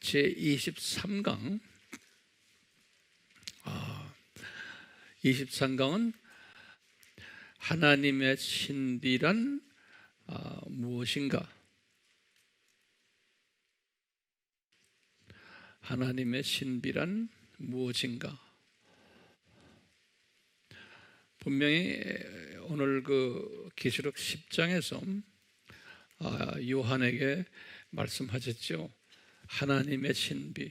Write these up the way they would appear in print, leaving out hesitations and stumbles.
제23강 23강은 하나님의 신비란 무엇인가? 하나님의 신비란 무엇인가? 분명히 오늘 그 계시록 10장에서 요한에게 말씀하셨죠. 하나님의 신비.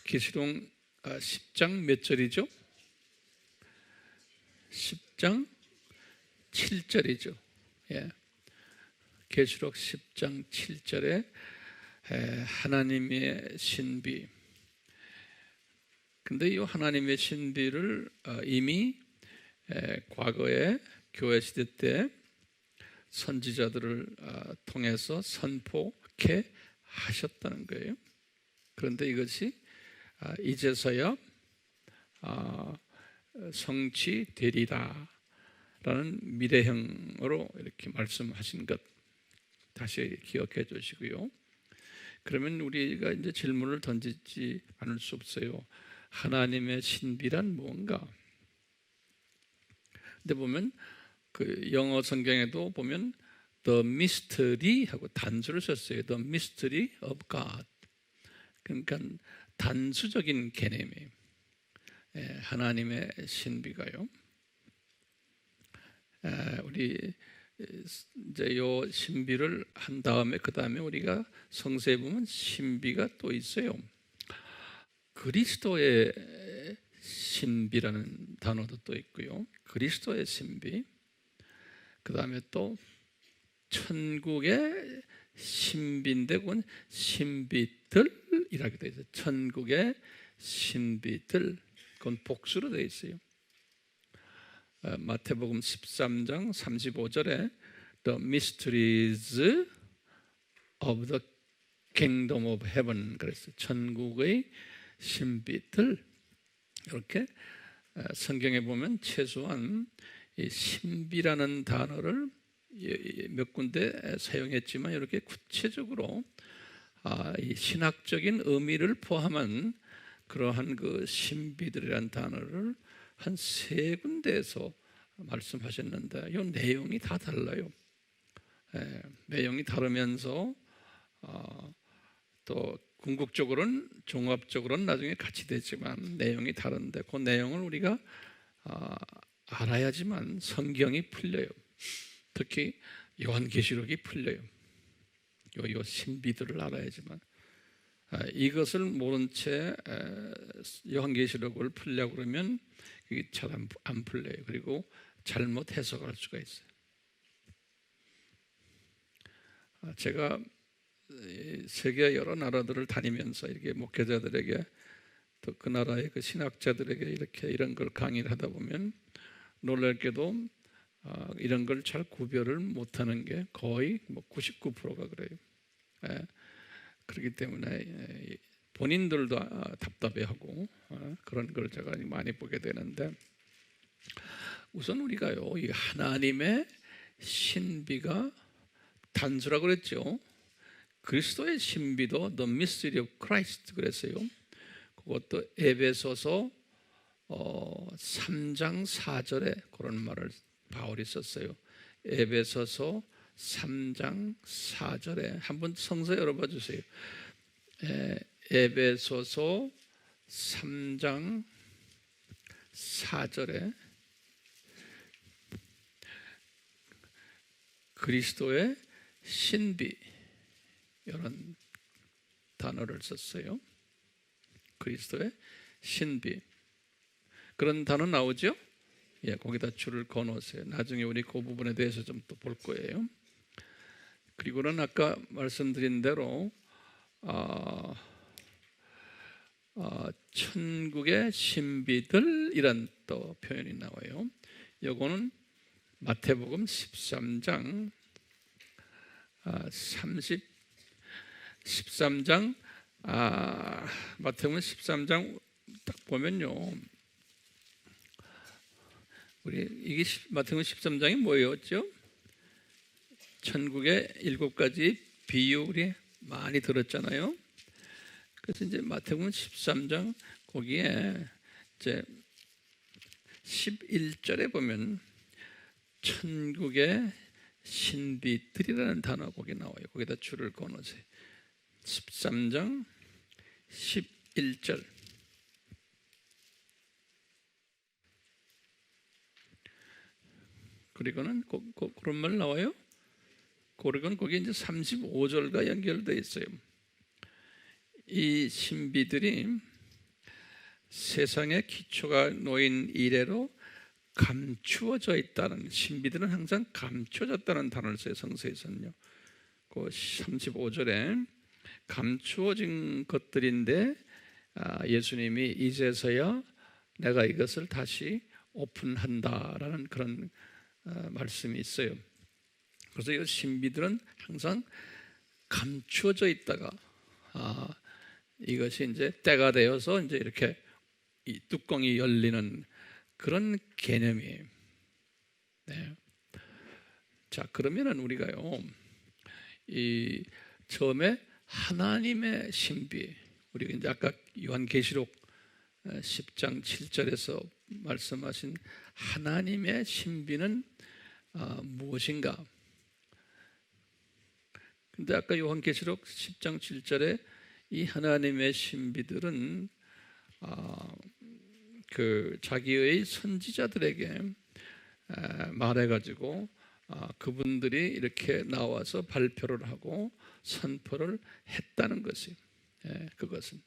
계시록 10장 몇 절이죠? 10장 7절이죠. 예. 계시록 10장 7절에 하나님의 신비. 근데 이 하나님의 신비를 이미 과거에 교회 시대 때 선지자들을 통해서 선포케 하셨다는 거예요. 그런데 이것이 이제서야 성취되리라 라는 미래형으로 이렇게 말씀하신 것 다시 기억해 주시고요. 그러면 우리가 이제 질문을 던지지 않을 수 없어요. 하나님의 신비란 무언가? 근데 보면 그 영어 성경에도 보면 The mystery 하고 단수를 썼어요. The mystery of God. 그러니까 단수적인 개념이에요. 하나님의 신비가요. 우리 이제 요 신비를 한 다음에 그 다음에 우리가 성서에 보면 신비가 또 있어요. 그리스도의 신비라는 단어도 또 있고요. 그리스도의 신비. 그 다음에 또 천국의 신비인데 그건 신비들이라고 되어 있어요. 천국의 신비들. 그건 복수로 되어 있어요. 마태복음 13장 35절에 The mysteries of the kingdom of heaven 그랬어요. 천국의 신비들. 이렇게 성경에 보면 최소한 이 신비라는 단어를 몇 군데 사용했지만 이렇게 구체적으로 이 신학적인 의미를 포함한 그러한 그 신비들이라는 단어를 한 3군데에서 말씀하셨는데 이 내용이 다 달라요. 내용이 다르면서 또 궁극적으로는 종합적으로는 나중에 같이 되지만 내용이 다른데 그 내용을 우리가 알아야지만 성경이 풀려요. 특히 요한계시록이 풀려요. 요 신비들을 알아야지만 이것을 모른 채 요한계시록을 풀려고 그러면 이게 잘 안 풀려요. 그리고 잘못 해석할 수가 있어요. 제가 세계 여러 나라들을 다니면서 이렇게 목회자들에게 또 그 나라의 그 신학자들에게 이렇게 이런 걸 강의를 하다 보면 놀랍게도 이런 걸 잘 구별을 못하는 게 거의 99%가 그래요. 그렇기 때문에 본인들도 답답해하고 그런 걸 제가 많이 보게 되는데 우선 우리가요 이 하나님의 신비가 단수라고 그랬죠. 그리스도의 신비도 The mystery of Christ 그랬어요. 그것도 에베소서 3장 4절에 그런 말을 바울이 썼어요. 에베소서 3장 4절에 한번 성서 열어봐 주세요. 에베소서 3장 4절에 그리스도의 신비 이런 단어를 썼어요. 그리스도의 신비 그런 단어 나오죠? 거기다 줄을 그어놓으세요. 나중에 우리 그 부분에 대해서 좀 또 볼 거예요. 그리고는 아까 말씀드린 대로 천국의 신비들이란 또 표현이 나와요. 요거는 마태복음 13장 13장 마태복음 13장 딱 보면요. 우리 이게 마태복음 13장이 뭐였죠? 천국의 7가지 비유 우리 많이 들었잖아요. 그래서 이제 마태복음 13장 거기에 이제 11절에 보면 천국의 신비들이라는 단어 거기 나와요. 거기다 줄을 그어놓으세요. 13장 11절. 그리고는 그런 말 나와요. 그리고는 거기 이제 35절과 연결되어 있어요. 이 신비들이 세상의 기초가 놓인 이래로 감추어져 있다는, 신비들은 항상 감추어졌다는 단어를 써요. 성서에서는요. 그 35절에 감추어진 것들인데 예수님이 이제서야 내가 이것을 다시 오픈한다라는 그런 말씀이 있어요. 그래서 이 신비들은 항상 감추어져 있다가 이것이 이제 때가 되어서 이제 이렇게 이 뚜껑이 열리는 그런 개념이에요. 네. 자, 그러면은 우리가요, 이 처음에 하나님의 신비, 우리가 이제 아까 요한계시록 10장 7절에서 말씀하신 하나님의 신비는 무엇인가? 근데 아까 요한계시록 10장 7절에 이 하나님의 신비들은 그 자기의 선지자들에게 말해가지고 그분들이 이렇게 나와서 발표를 하고 선포를 했다는 것이에요. 그것은.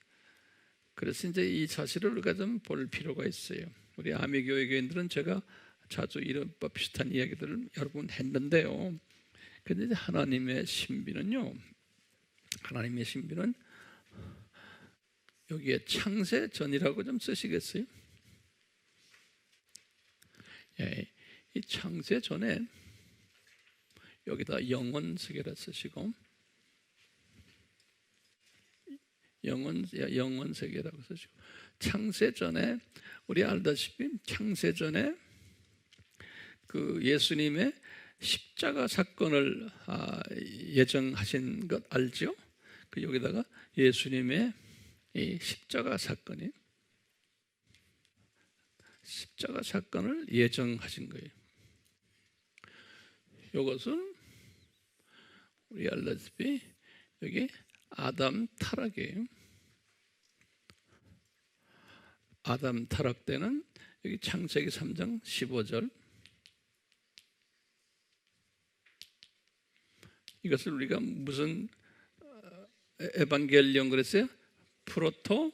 그래서 이제 이 사실을 우리가 좀 볼 필요가 있어요. 우리 아미교회 교인들은 제가 자주 이런 비슷한 이야기들을 여러 번 했는데요. 근데 이제 하나님의 신비는요, 하나님의 신비는 여기에 창세 전이라고 좀 쓰시겠어요? 예, 이 창세 전에 여기다 영원 세계라 쓰시고 영원 세계라고 쓰시고, 창세 전에 우리 알다시피 창세 전에 그 예수님의 십자가 사건을 예정하신 것 알죠? 그 여기다가 예수님의 이 십자가 사건이 십자가 사건을 예정하신 거예요. 이것은 우리 알다시피 여기 아담 타락이에요. 아담 타락 때는 여기 창세기 3장 15절, 이것을 우리가 무슨 에반겔리온 그랬어요? 프로토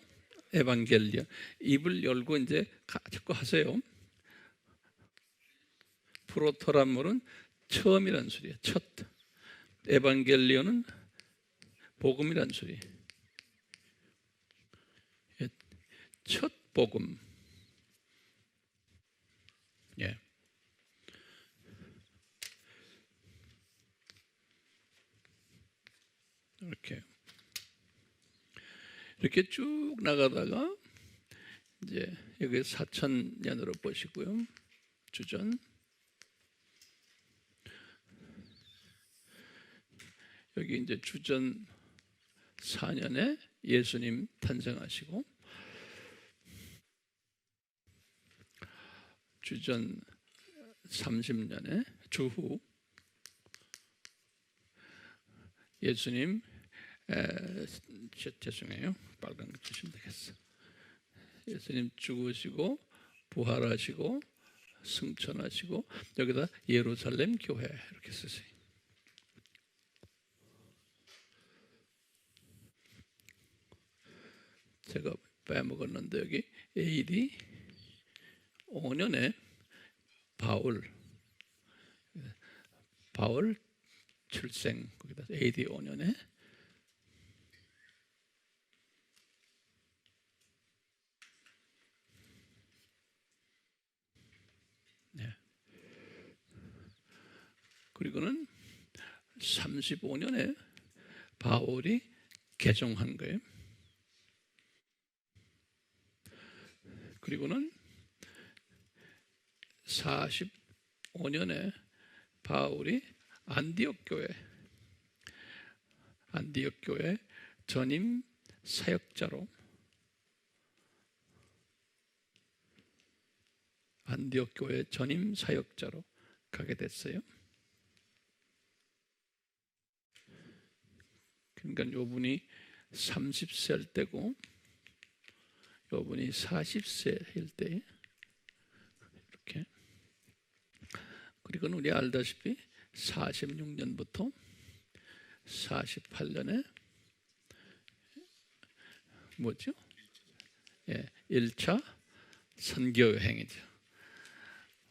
에반겔리온. 입을 열고 이제 자꾸 하세요. 프로토란 말은 처음이란 소리예요. 첫. 에반겔리온은 복음이란 소리. 첫 복음. 예. 이렇게 쭉 나가다가 이제 여기 4,000년으로 보시고요. 주전. 여기 이제 주전 4년에 예수님 탄생하시고, 주전 30년에 주후 예수님 죄송해요. 빨간 거 주시면 되겠어. 예수님 죽으시고 부활하시고 승천하시고, 여기다 예루살렘 교회 이렇게 쓰세요. 제가 빼먹었는데 여기 AD 5년에 바울 출생, 거기다 AD 5년에 그리고는 35년에 바울이 개종한 거예요. 그리고는 45년에 바울이 안디옥 교회 전임 사역자로 안디옥 교회 전임 사역자로 가게 됐어요. 그러니까 요분이 30세일 때고 요분이 40세일 때 이렇게. 그리고 우리 알다시피 46년부터 48년에 뭐죠? 1차 선교 여행이죠.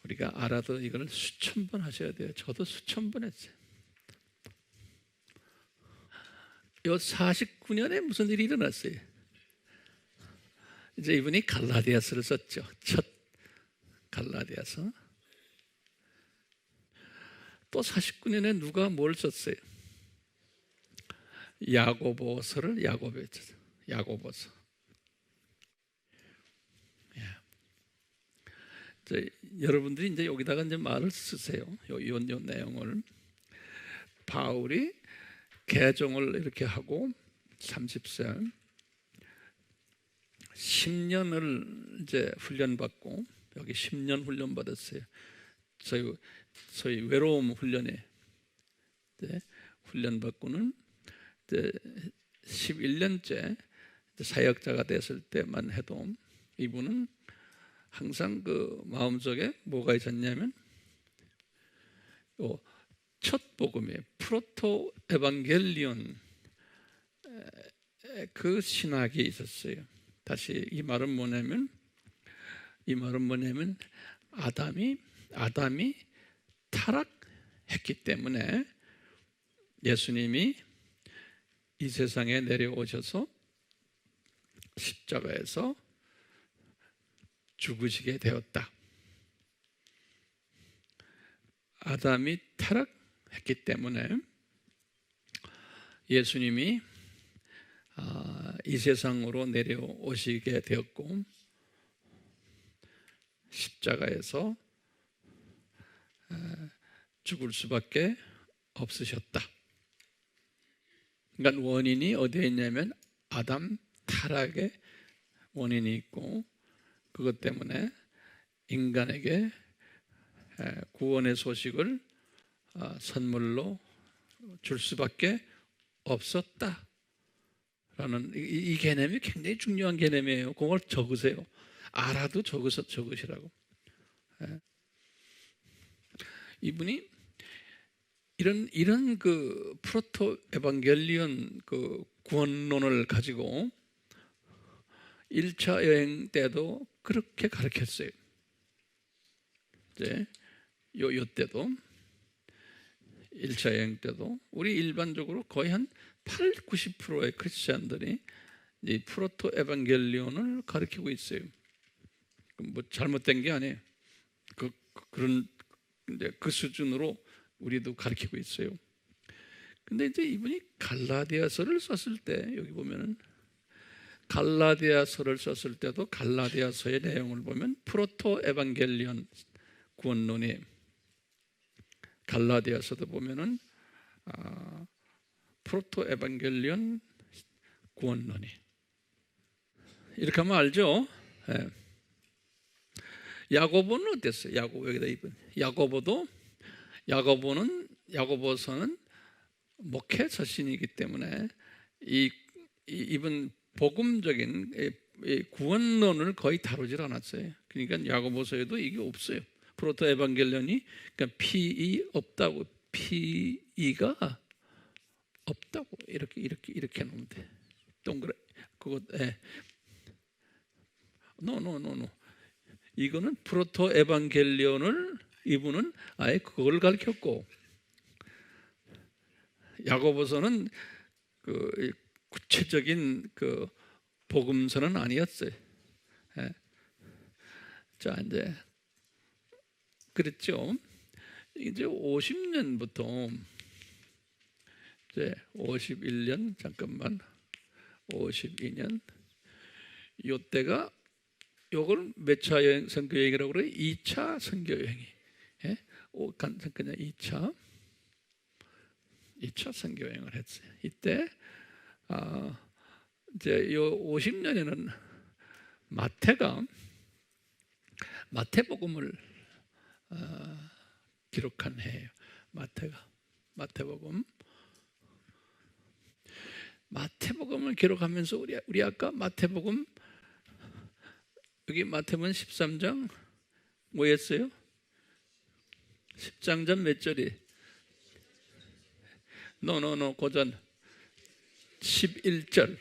우리가 알아도 이걸 수천 번 하셔야 돼요. 저도 수천 번 했어요. 요 49년에 무슨 일이 일어났어요? 이제 이분이 갈라디아서를 썼죠. 첫 갈라디아서. 또 49년에 누가 뭘 썼어요? 야고보서를 야고보서. 여러분들이 이제 여기다가 이제 말을 쓰세요. 요 내용을. 바울이 개종을 이렇게 하고 30세 10년을 이제 훈련받고, 여기 10년 훈련 받았어요. 소위 외로움 훈련에 훈련 받고는 이제 11년째 사역자가 됐을 때만 해도 이분은 항상 그 마음속에 뭐가 있었냐면 첫 복음이에요. 프로토 에반겔리온, 그 신학이 있었어요. 다시 이 말은 뭐냐면 아담이 타락했기 때문에 예수님이 이 세상에 내려오셔서 십자가에서 죽으시게 되었다. 아담이 타락했기 때문에 예수님이 이 세상으로 내려오시게 되었고, 십자가에서 죽을 수밖에 없으셨다. 그러니까 원인이 어디에 있냐면 아담 타락의 원인이 있고, 그것 때문에 인간에게 구원의 소식을 선물로 줄 수밖에 없었다라는 이 개념이 굉장히 중요한 개념이에요. 그걸 적으세요. 알아도 적으시라고. 이분이 이런 그 프로토 에반겔리온 그 구원론을 가지고 1차 여행 때도 그렇게 가르쳤어요. 이제 요 때도 1차 여행 때도 우리 일반적으로 거의 한 80~90%의 크리스천들이 이 프로토 에반겔리온을 가르치고 있어요. 뭐 잘못된 게 아니에요. 그런 이제 그 수준으로 우리도 가르치고 있어요. 근데 이제 이분이 갈라디아서를 썼을 때, 여기 보면은 갈라디아서를 썼을 때도 갈라디아서의 내용을 보면 프로토 에반겔리온 구원론이, 갈라디아서도 보면은 프로토 에반겔리온 구원론이, 이렇게 하면 알죠? 네. 야고보는 어땠어요? 여기다 이분 야고보서는 목회 서신이기 때문에 이분 복음적인 구원론을 거의 다루질 않았어요. 그러니까 야고보서에도 이게 없어요. 프로토 에반겔리온이, 그러니까 PE 없다고, PE가 없다고 이렇게 놓으면 돼. 동그라 그거 노. 이거는 프로토 에반겔리온을 이분은 아예 그걸 가르쳤고, 야고보서는 그 구체적인 그 복음서는 아니었어요. 자, 이제 그랬죠. 이제 50년부터 이제 51년 52년 요때가, 요걸 몇 차 선교 여행이라고 그래요? 2차 선교 여행이. 그냥 2차 선교 여행을 했어요. 이때 이제 요 50년에는 마태복음을 기록한 해예요. 마태복음을 기록하면서 우리 아까 마태복음 여기 마태복음 13장 뭐였어요? 10장 몇 절이? 고전 11절.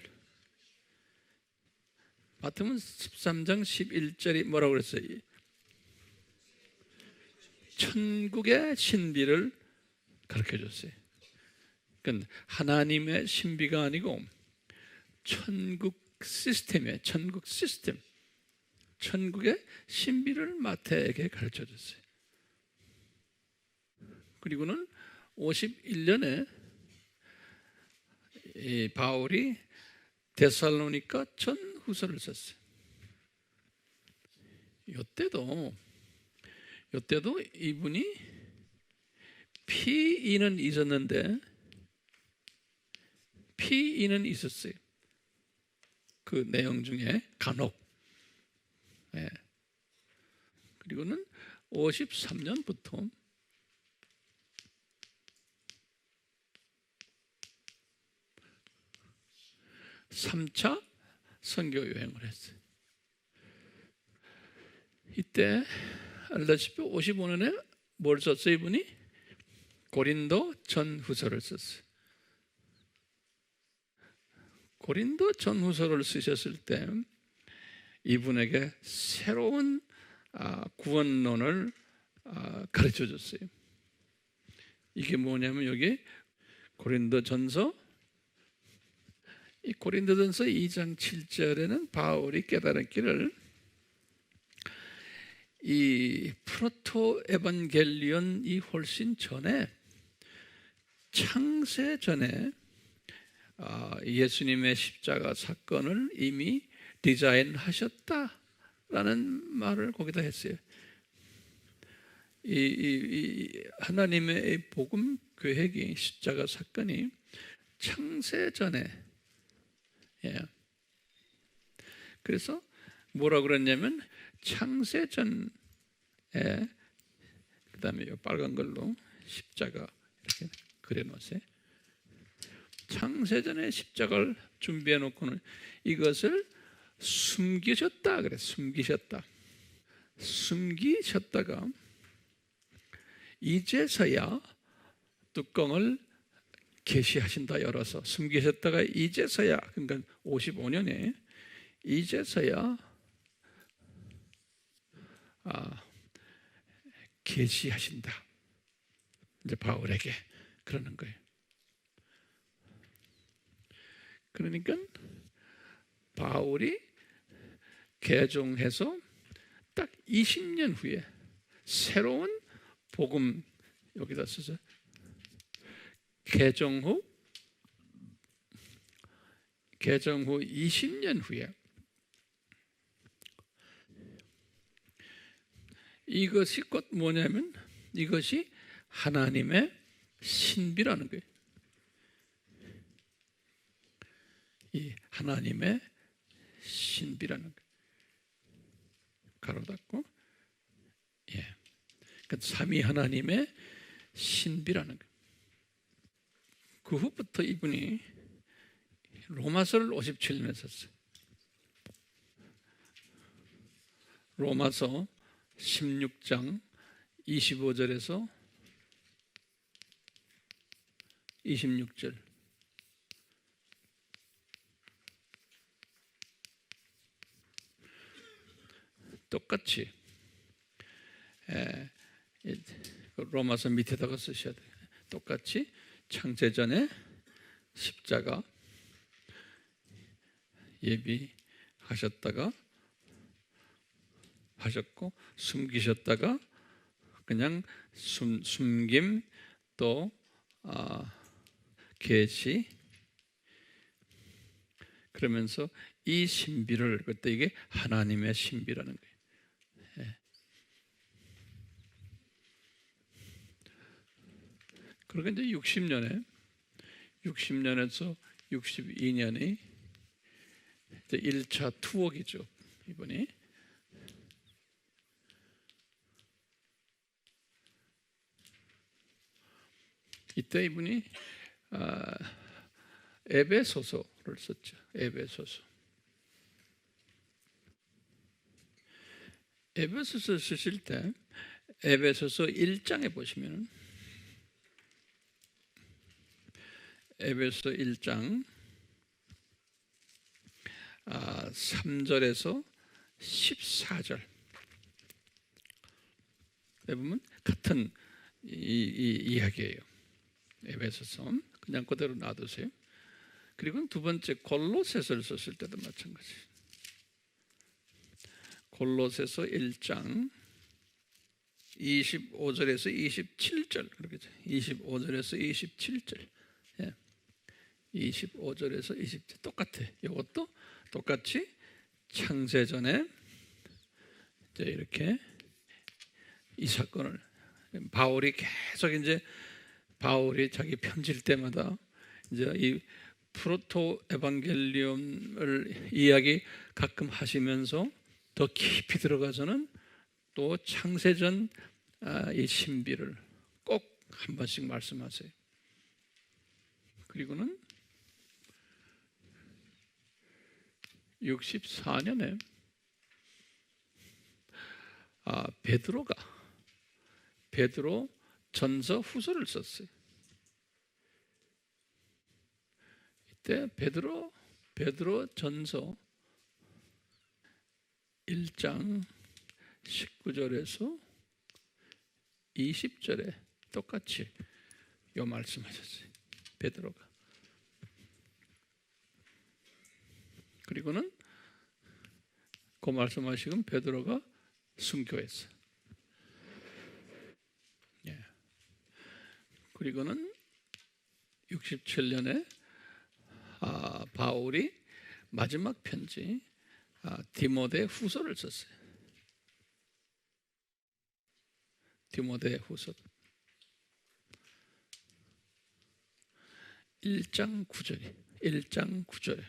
마태복음 13장 11절이 뭐라고 그랬어요? 천국의 신비를 가르쳐줬어요. 그러니까 하나님의 신비가 아니고 천국 시스템이에요. 천국 시스템. 천국의 신비를 마태에게 가르쳐줬어요. 그리고는 51년에 이 바울이 데살로니가 전후서를 썼어요. 이때도 이분이 피인은 있었어요. 그 내용 중에 간혹. 예. 그리고는 53년부터 3차 선교 여행을 했어요. 이때 알다시피 55년에 뭘 썼어요? 이분이 고린도 전후서를 썼어요. 고린도 전후서를 쓰셨을 때 이분에게 새로운 구원론을 가르쳐 줬어요. 이게 뭐냐면 여기 고린도전서 2장 7절에는 바울이 깨달았기를 이 프로토 에반겔리온이 훨씬 전에 창세 전에 예수님의 십자가 사건을 이미 디자인하셨다라는 말을 거기다 했어요. 이 하나님의 복음 계획이 십자가 사건이 창세 전에 그래서 뭐라 그랬냐면 창세 전에 그다음에 이 빨간 걸로 십자가 이렇게 그려놓으세요. 창세 전에 십자가를 준비해 놓고는 이것을 숨기셨다 그래. 숨기셨다가 이제서야 뚜껑을 계시하신다. 열어서 숨기셨다가 이제서야, 그러니까 55년에 이제서야 계시하신다. 이제 바울에게 그러는 거예요. 그러니까 바울이 개종해서 딱 20년 후에 새로운 복음 여기다 써서 개종 후 20년 후에 이것이 곧 뭐냐면 이것이 하나님의 신비라는 거예요. 이 하나님의 신비라는 거예요. 가로 닫고 그 삼위 하나님의 신비라는 거예요. 그 후부터 이분이 로마서를 57년에 썼어요. 로마서 16장 25절에서 26절. 똑같이 로마서 밑에다가 쓰셔야 돼요. 똑같이 창세전에 십자가 예비하셨다가 하셨고 숨기셨다가 그냥 숨김 또 계시 그러면서 이 신비를 그때 이게 하나님의 신비라는 거예요. 그러니까 이제 60년에서 62년이 1차 투옥이죠. 이분이 이때 이분이 에베소서를 썼죠. 에베소서 쓰실 때 에베소서 1장에 보시면 에베소 1장 3절에서 14절 보면 같은 이야기예요. 에베소서 그냥 그대로 놔두세요. 그리고 두 번째 골로새서를 썼을 때도 마찬가지. 골로새서 1장 25절에서 27절 그렇게 25절에서 27절 25절에서 27절 똑같아. 이것도 똑같이 창세전에 이제 이렇게 이 사건을 바울이 계속 이제 바울이 자기 편지일 때마다 이제 이 프로토 에반겔리온을 이야기 가끔 하시면서 더 깊이 들어가서는 또 창세전 이 신비를 꼭 한 번씩 말씀하세요. 그리고는 64년에 베드로 전서 후서를 썼어요. 이때 베드로 전서 1장 19절에서 20절에 똑같이 요 말씀하셨어요. 베드로가. 그리고는 그 말씀하시고 베드로가 순교했어요. 그리고는 67년에 바울이 마지막 편지 디모데 후서를 썼어요. 디모데 후서 1장 9절에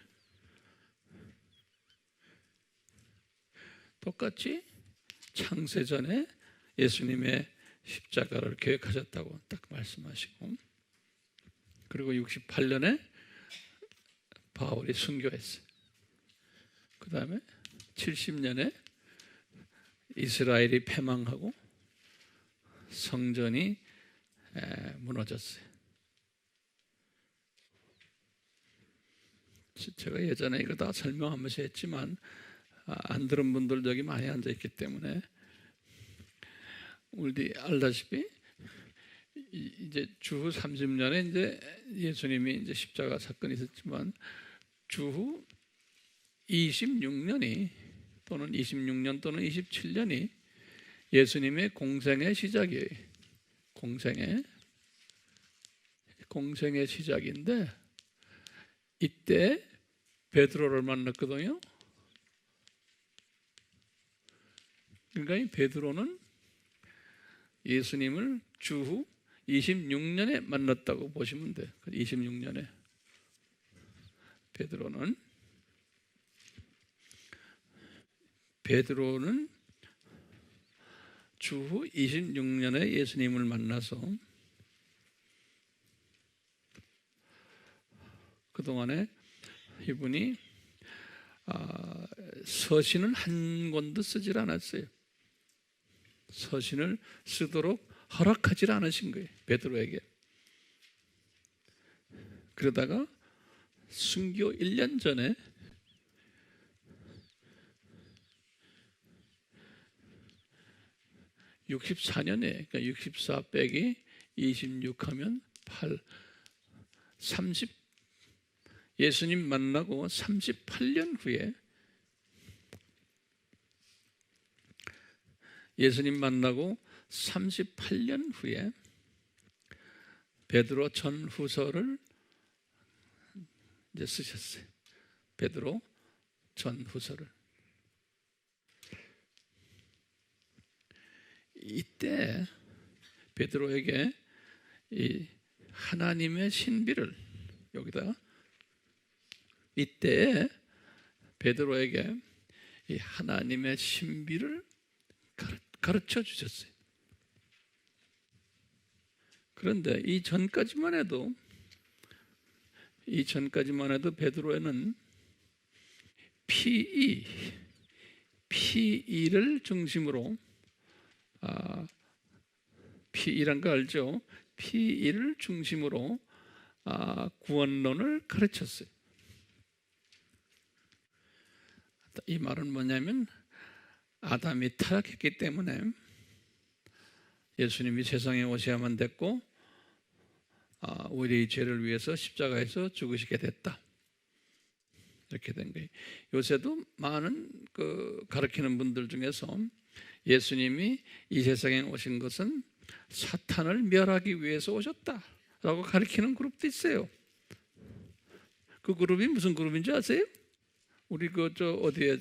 똑같이 창세전에 예수님의 십자가를 계획하셨다고 딱 말씀하시고, 그리고 68년에 바울이 순교했어요. 그 다음에 70년에 이스라엘이 패망하고 성전이 무너졌어요. 제가 예전에 이거 다 설명하면서 했지만 안 들은 분들도 여기 많이 앉아 있기 때문에 우리 알다시피 이제 주후 30년에 이제 예수님이 이제 십자가 사건이 있었지만 주후 26년이 또는 26년 또는 27년이 예수님의 공생의 시작이에요. 공생의 시작인데 이때 베드로를 만났거든요. 그러니까 이 베드로는 예수님을 주후 26년에 만났다고 보시면 돼요. 26년에 베드로는 주후 26년에 예수님을 만나서 그동안에 이분이 서신을 한 권도 쓰질 않았어요. 서신을 쓰도록 허락하지 않으신 거예요, 베드로에게. 그러다가 순교 1년 전에 (64년에) 그러니까 64 빼기 26 하면 8 30 예수님 만나고 38년 후에 베드로 전후서를 이제 쓰셨어요. 베드로 전후서를. 이때 베드로에게 이 하나님의 신비를 여기다 이때 베드로에게 이 하나님의 신비를 가르쳐 주셨어요. 그런데 이전까지만 해도 베드로에는 PE를 중심으로 PE란 거 알죠? PE를 중심으로 구원론을 가르쳤어요. 이 말은 뭐냐면 아담이 타락했기 때문에 예수님이 세상에 오셔야만 됐고 우리의 죄를 위해서 십자가에서 죽으시게 됐다. 이렇게 된 거예요. 요새도 많은 가르치는 분들 중에서 예수님이 이 세상에 오신 것은 사탄을 멸하기 위해서 오셨다라고 가르치는 그룹도 있어요. 그 그룹이 무슨 그룹인지 아세요? 우리 어디에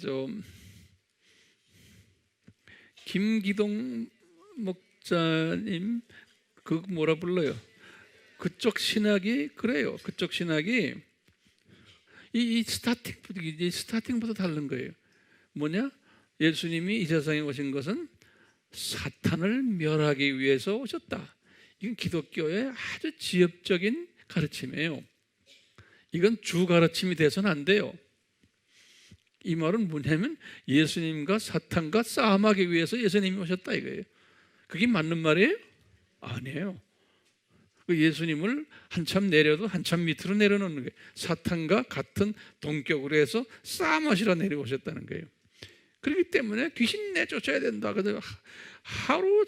김기동 목사님 뭐라 불러요? 그쪽 신학이 그래요. 그쪽 신학이 이 스타팅부터 다른 거예요. 뭐냐? 예수님이 이 세상에 오신 것은 사탄을 멸하기 위해서 오셨다. 이건 기독교의 아주 지엽적인 가르침이에요. 이건 주 가르침이 돼서는 안 돼요. 이 말은 뭐냐면 예수님과 사탄과 싸움하기 위해서 예수님이 오셨다 이거예요. 그게 맞는 말이에요? 아니에요. 예수님을 한참 내려도 한참 밑으로 내려놓는 거예요. 사탄과 같은 동격으로 해서 싸움하시라 내려오셨다는 거예요. 그렇기 때문에 귀신 내쫓아야 된다. 그래서 하루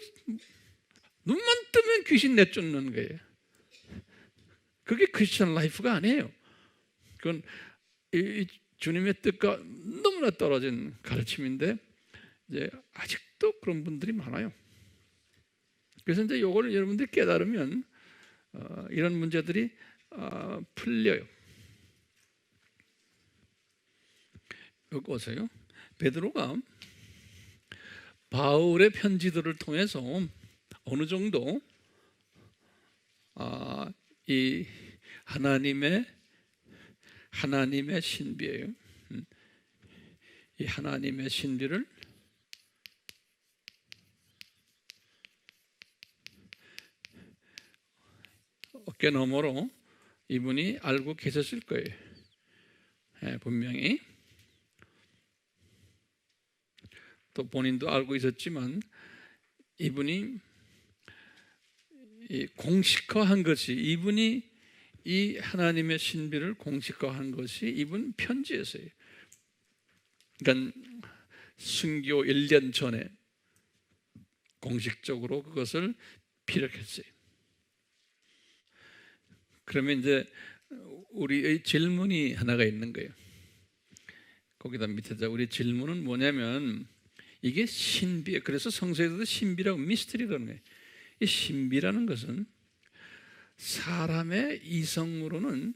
눈만 뜨면 귀신 내쫓는 거예요. 그게 크리스천 라이프가 아니에요. 그건 주님의 뜻과 너무나 떨어진 가르침인데 이제 아직도 그런 분들이 많아요. 그래서 이제 이걸 여러분들이 깨달으면 이런 문제들이 풀려요. 여기 보세요. 베드로가 바울의 편지들을 통해서 어느 정도 이 하나님의 신비예요. 이 하나님의 신비를 어깨 너머로 이분이 알고 계셨을 거예요. 분명히. 또 본인도 알고 있었지만 이분이 공식화한 것이, 이분이 이 하나님의 신비를 공식화한 것이 이분 편지에서요. 그러니까 순교 1년 전에 공식적으로 그것을 피력했어요. 그러면 이제 우리의 질문이 하나가 있는 거예요. 거기다 밑에다 우리 질문은 뭐냐면 이게 신비예요. 그래서 성서에서도 신비라고 미스터리라는 거예요. 이 신비라는 것은 사람의 이성으로는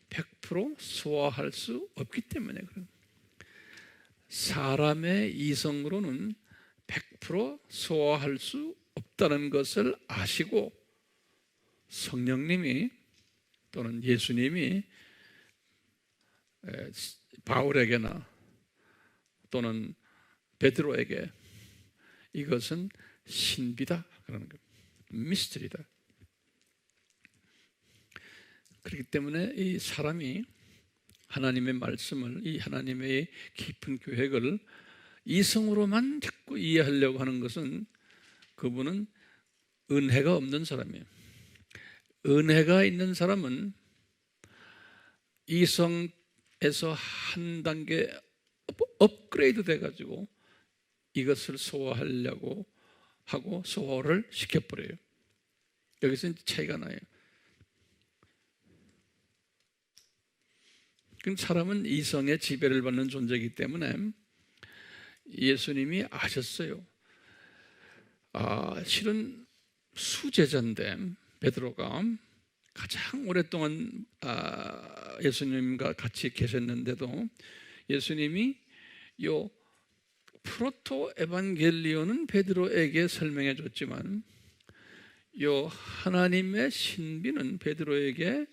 100% 소화할 수 없기 때문에 그래요. 사람의 이성으로는 100% 소화할 수 없다는 것을 아시고 성령님이 또는 예수님이 바울에게나 또는 베드로에게 이것은 신비다 그러는 거예요. 미스터리다. 그렇기 때문에 이 사람이 하나님의 말씀을, 이 하나님의 깊은 계획을 이성으로만 자꾸 이해하려고 하는 것은 그분은 은혜가 없는 사람이에요. 은혜가 있는 사람은 이성에서 한 단계 업그레이드 돼가지고 이것을 소화하려고 하고 소화를 시켜버려요. 여기서 차이가 나요. 사람은 이성의 지배를 받는 존재이기 때문에 예수님이 아셨어요. 실은 수제자인데 베드로가 가장 오랫동안 예수님과 같이 계셨는데도 예수님이 요 프로토 에반겔리온은 베드로에게 설명해 줬지만 요 하나님의 신비는 베드로에게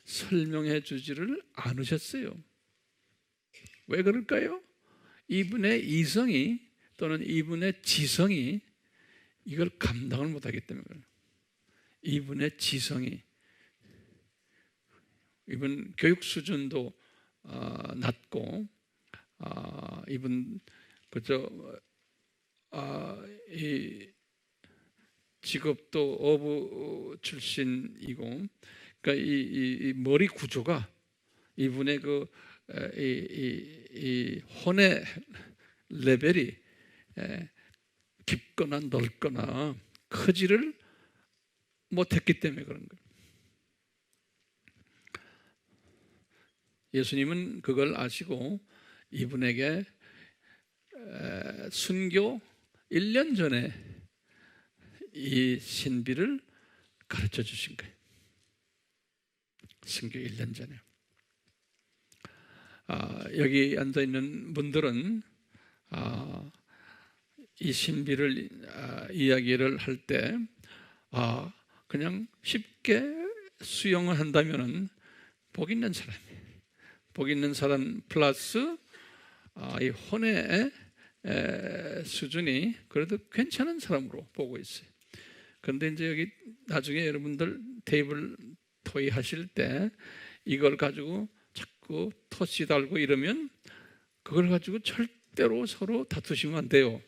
설명해 주지를 않으셨어요. 왜 그럴까요? 이분의 이성이 또는 이분의 지성이 이걸 감당을 못하기 때문에 그래요. 이분의 지성이, 이분 교육 수준도 낮고, 이분 그저 이 직업도 어부 출신이고, 그러니까 이 머리 구조가 이분의 이 혼의 레벨이 깊거나 넓거나 크지를 못했기 때문에 그런 거예요. 예수님은 그걸 아시고 이분에게 순교 1년 전에 이 신비를 가르쳐 주신 거예요. 순교 1년 전에. 여기 앉아 있는 분들은 이 신비를 이야기를 할 때 그냥 쉽게 수용을 한다면은 복 있는 사람이에요. 복 있는 사람 플러스 이 혼의 수준이 그래도 괜찮은 사람으로 보고 있어요. 그런데 이제 여기 나중에 여러분들 테이블 토의 하실 때 이걸 가지고 자꾸 토시 달고 이러면 그걸 가지고 절대로 서로 다투시면 안 돼요.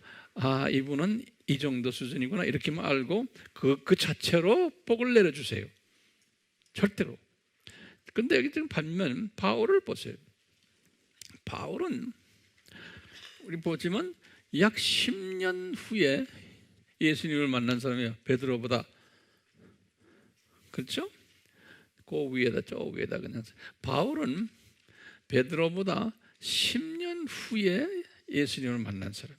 이분은 이 정도 수준이구나 이렇게만 알고 그 자체로 복을 내려주세요. 절대로. 근데 여기 지금 반면 바울을 보세요. 바울은 우리 보지만 약 10년 후에 예수님을 만난 사람이에요. 베드로보다. 그렇죠? 그 위에다 저 위에다 그냥. 바울은 베드로보다 10년 후에 예수님을 만난 사람.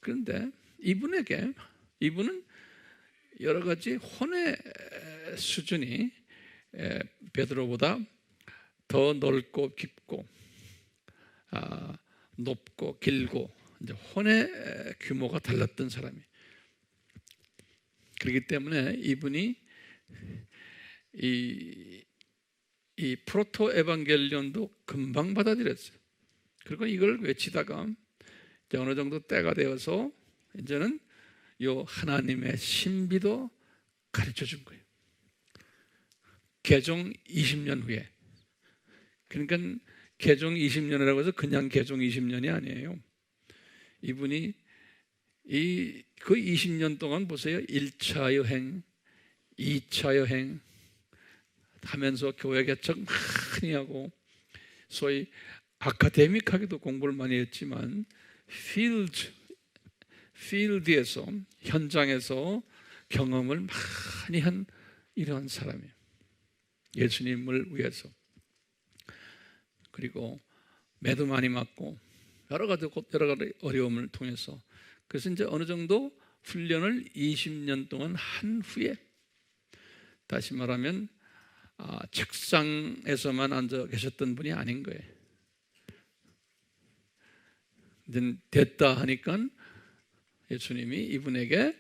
그런데 이분은 여러 가지 혼의 수준이 베드로보다 더 넓고 깊고 높고 길고 이제 혼의 규모가 달랐던 사람이. 그렇기 때문에 이분이 이 프로토 에반겔리온도 금방 받아들였어요. 그리고 이걸 외치다가 이제 어느 정도 때가 되어서 이제는 요 하나님의 신비도 가르쳐 준 거예요. 개종 20년 후에. 그러니까 개종 20년이라고 해서 그냥 개종 20년이 아니에요. 이분이 그 20년 동안 보세요. 1차 여행, 2차 여행 하면서 교회 개척 많이 하고 소위 아카데믹하게도 공부를 많이 했지만 필드에서 현장에서 경험을 많이 한 이러한 사람이에요. 예수님을 위해서. 그리고 매도 많이 맞고 여러 가지 어려움을 통해서 그래서 이제 어느 정도 훈련을 20년 동안 한 후에 다시 말하면 책상에서만 앉아 계셨던 분이 아닌 거예요. 이제 됐다 하니까 예수님이 이분에게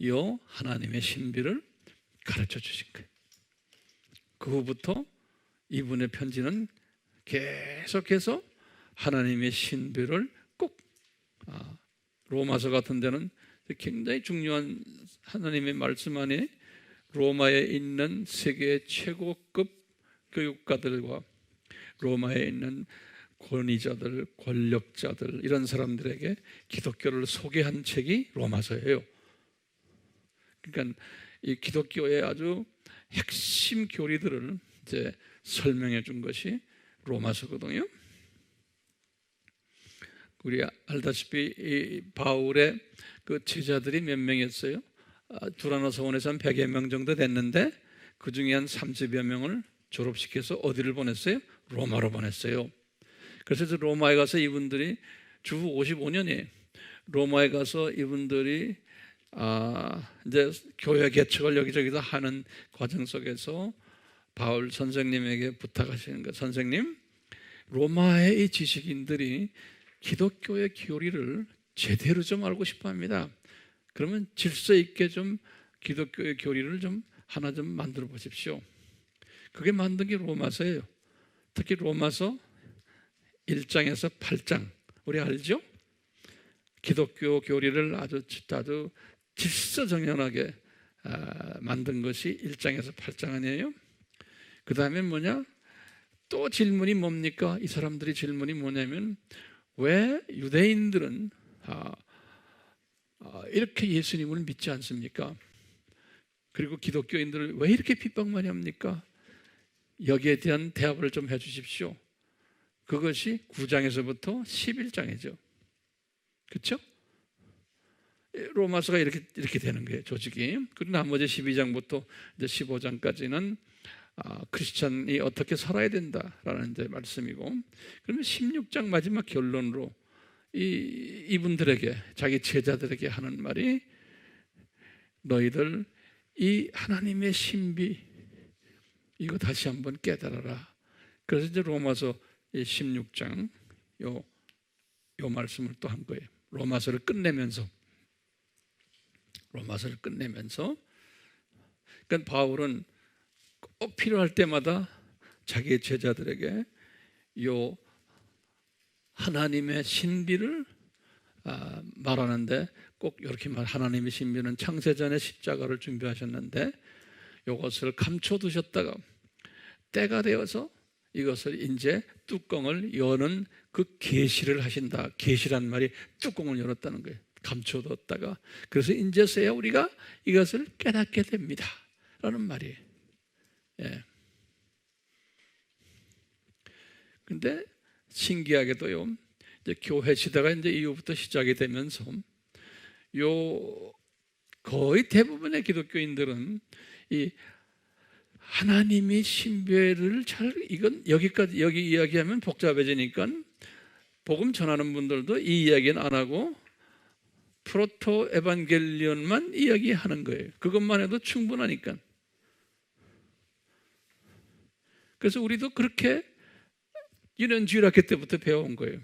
요 하나님의 신비를 가르쳐 주신 거예요. 그 후부터 이분의 편지는 계속해서 하나님의 신비를 꼭 로마서 같은 데는 굉장히 중요한 하나님의 말씀 안에 로마에 있는 세계 최고급 교육가들과 로마에 있는 권위자들, 권력자들 이런 사람들에게 기독교를 소개한 책이 로마서예요. 그러니까 이 기독교의 아주 핵심 교리들을 이제 설명해 준 것이 로마서거든요. 우리 알다시피 이 바울의 그 제자들이 몇 명이었어요? 두라노서원에서 한 100여 명 정도 됐는데 그 중에 한 30여 명을 졸업시켜서 어디를 보냈어요? 로마로 보냈어요. 그래서 로마에 가서 이분들이 주 55년이에요. 로마에 가서 이분들이 이제 교회 개척을 여기저기서 하는 과정 속에서 바울 선생님에게 부탁하시는 거예요. 선생님, 로마의 이 지식인들이 기독교의 교리를 제대로 좀 알고 싶어 합니다. 그러면 질서 있게 좀 기독교의 교리를 좀 하나 좀 만들어 보십시오. 그게 만든 게 로마서예요. 특히 로마서 1장에서 8장 우리 알죠? 기독교 교리를 아주 질서정연하게 만든 것이 1장에서 8장 아니에요? 그 다음에 뭐냐? 또 질문이 뭡니까? 이 사람들이 질문이 뭐냐면 왜 유대인들은 이렇게 예수님을 믿지 않습니까? 그리고 기독교인들을 왜 이렇게 핍박 많이 합니까? 여기에 대한 대답을 좀 해주십시오. 그것이 9장에서부터 11장이죠. 그렇죠? 로마서가 이렇게 되는 거예요, 조직이. 그리고 나머지 12장부터 이제 15장까지는 크리스찬이 어떻게 살아야 된다라는 이제 말씀이고, 그러면 16장 마지막 결론으로 이분들에게, 자기 제자들에게 하는 말이 너희들 이 하나님의 신비 이거 다시 한번 깨달아라. 그래서 이제 로마서 16장 요 말씀을 또 한 거예요. 로마서를 끝내면서 그러니까 바울은 꼭 필요할 때마다 자기의 제자들에게 요 하나님의 신비를 말하는데 꼭 이렇게 하나님의 신비는 창세전에 십자가를 준비하셨는데 이것을 감춰두셨다가 때가 되어서 이것을 이제 뚜껑을 여는 그 계시를 하신다. 계시란 말이 뚜껑을 열었다는 거예요. 감춰뒀다가 그래서 이제서야 우리가 이것을 깨닫게 됩니다 라는 말이에요. 예. 근데 신기하게도요, 이제 교회 시대가 이제 이후부터 시작이 되면서 거의 대부분의 기독교인들은 이 하나님이 신비를 이건 여기 이야기하면 복잡해지니까 복음 전하는 분들도 이 이야기는 안 하고 프로토 에반겔리온만 이야기하는 거예요. 그것만 해도 충분하니까. 그래서 우리도 그렇게 유년주일학교 때부터 배워온 거예요.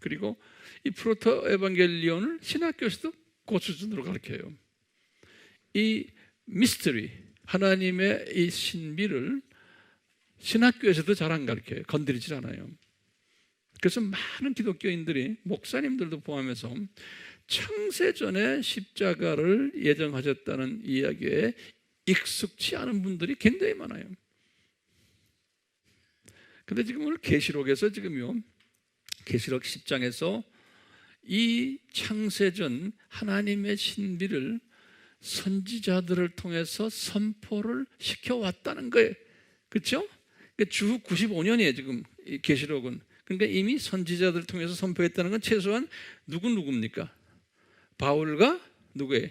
그리고 이 프로토 에반겔리온을 신학교에서도 그 수준으로 가르쳐요. 이 미스터리, 하나님의 이 신비를 신학교에서도 잘 안 가르쳐요. 건드리질 않아요. 그래서 많은 기독교인들이, 목사님들도 포함해서 창세전에 십자가를 예정하셨다는 이야기에 익숙치 않은 분들이 굉장히 많아요. 근데 지금 오늘 계시록에서 지금요, 계시록 10장에서 이 창세전 하나님의 신비를 선지자들을 통해서 선포를 시켜왔다는 거예요. 그렇죠? 주 95년이에요 지금 이 계시록은. 그러니까 이미 선지자들을 통해서 선포했다는 건 최소한 누굽니까? 바울과 누구예요?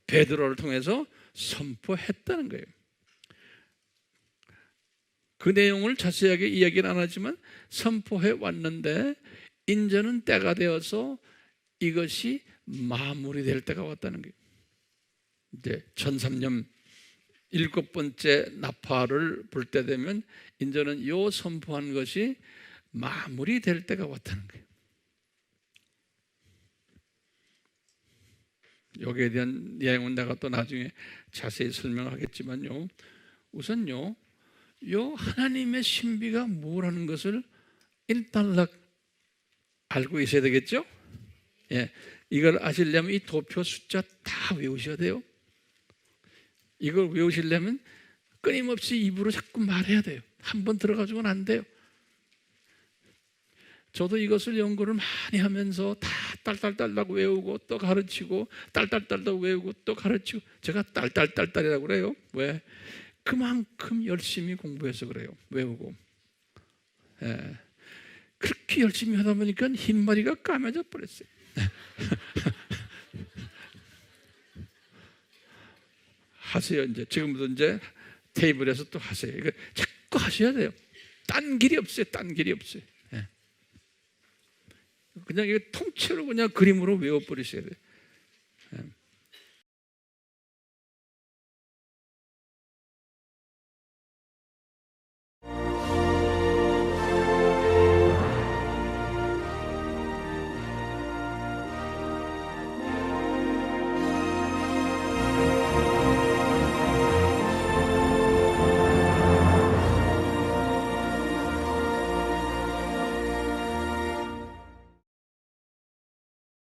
베드로를 통해서 선포했다는 거예요. 그 내용을 자세하게 이야기는 안 하지만 선포해 왔는데 이제는 때가 되어서 이것이 마무리될 때가 왔다는 거예요. 이제 1003년 7번째 나팔을 불 때 되면 이제는 요 선포한 것이 마무리될 때가 왔다는 거예요. 여기에 대한 내용은 내가 또 나중에 자세히 설명하겠지만요, 우선요, 요 하나님의 신비가 뭐라는 것을 일단 알고 있어야 되겠죠? 예, 이걸 아시려면 이 도표 숫자 다 외우셔야 돼요. 이걸 외우시려면 끊임없이 입으로 자꾸 말해야 돼요. 한 번 들어가지고는 안 돼요. 저도 이것을 연구를 많이 하면서 다 딸딸딸딱 외우고 또 가르치고 딸딸딸딱 외우고 또 가르치고, 제가 딸딸딸딸이라고 그래요. 왜? 그만큼 열심히 공부해서 그래요. 외우고. 예. 그렇게 열심히 하다 보니까 흰머리가 까매져 버렸어요. 하세요. 이제 지금부터 이제 테이블에서 또 하세요. 이거 자꾸 하셔야 돼요. 딴 길이 없어요. 딴 길이 없어요. 예. 그냥 이거 통째로 그냥 그림으로 외워버리셔야 돼요. 예.